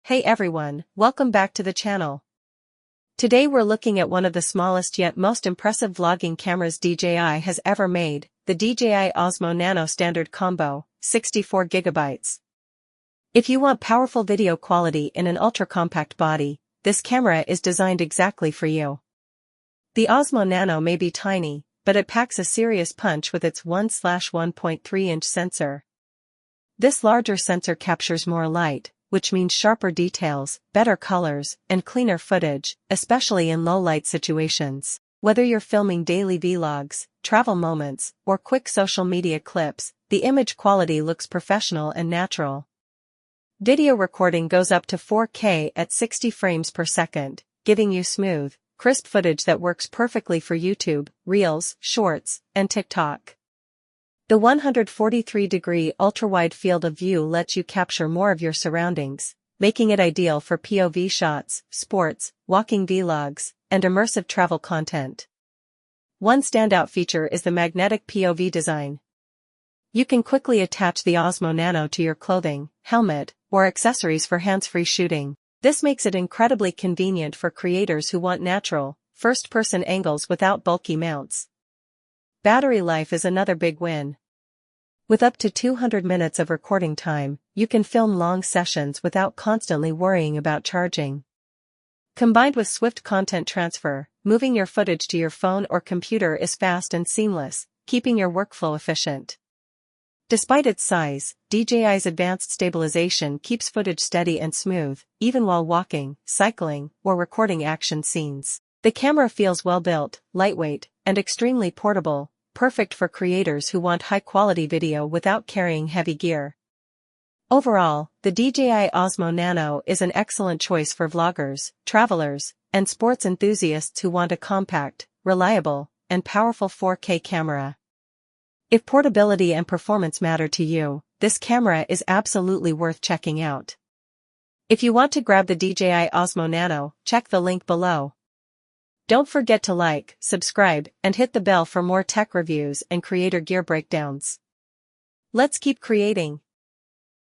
Hey everyone, welcome back to the channel. Today we're looking at one of the smallest yet most impressive vlogging cameras DJI has ever made, the DJI Osmo Nano Standard Combo, 64GB. If you want powerful video quality in an ultra-compact body, this camera is designed exactly for you. The Osmo Nano may be tiny, but it packs a serious punch with its 1/1.3-inch sensor. This larger sensor captures more light, which means sharper details, better colors, and cleaner footage, especially in low-light situations. Whether you're filming daily vlogs, travel moments, or quick social media clips, the image quality looks professional and natural. Video recording goes up to 4K at 60 frames per second, giving you smooth, crisp footage that works perfectly for YouTube, Reels, Shorts, and TikTok. The 143-degree ultra-wide field of view lets you capture more of your surroundings, making it ideal for POV shots, sports, walking vlogs, and immersive travel content. One standout feature is the magnetic POV design. You can quickly attach the Osmo Nano to your clothing, helmet, or accessories for hands-free shooting. This makes it incredibly convenient for creators who want natural, first-person angles without bulky mounts. Battery life is another big win. With up to 200 minutes of recording time, you can film long sessions without constantly worrying about charging. Combined with swift content transfer, moving your footage to your phone or computer is fast and seamless, keeping your workflow efficient. Despite its size, DJI's advanced stabilization keeps footage steady and smooth, even while walking, cycling, or recording action scenes. The camera feels well-built, lightweight, and extremely portable, perfect for creators who want high-quality video without carrying heavy gear. Overall, the DJI Osmo Nano is an excellent choice for vloggers, travelers, and sports enthusiasts who want a compact, reliable, and powerful 4K camera. If portability and performance matter to you, this camera is absolutely worth checking out. If you want to grab the DJI Osmo Nano, check the link below. Don't forget to like, subscribe, and hit the bell for more tech reviews and creator gear breakdowns. Let's keep creating.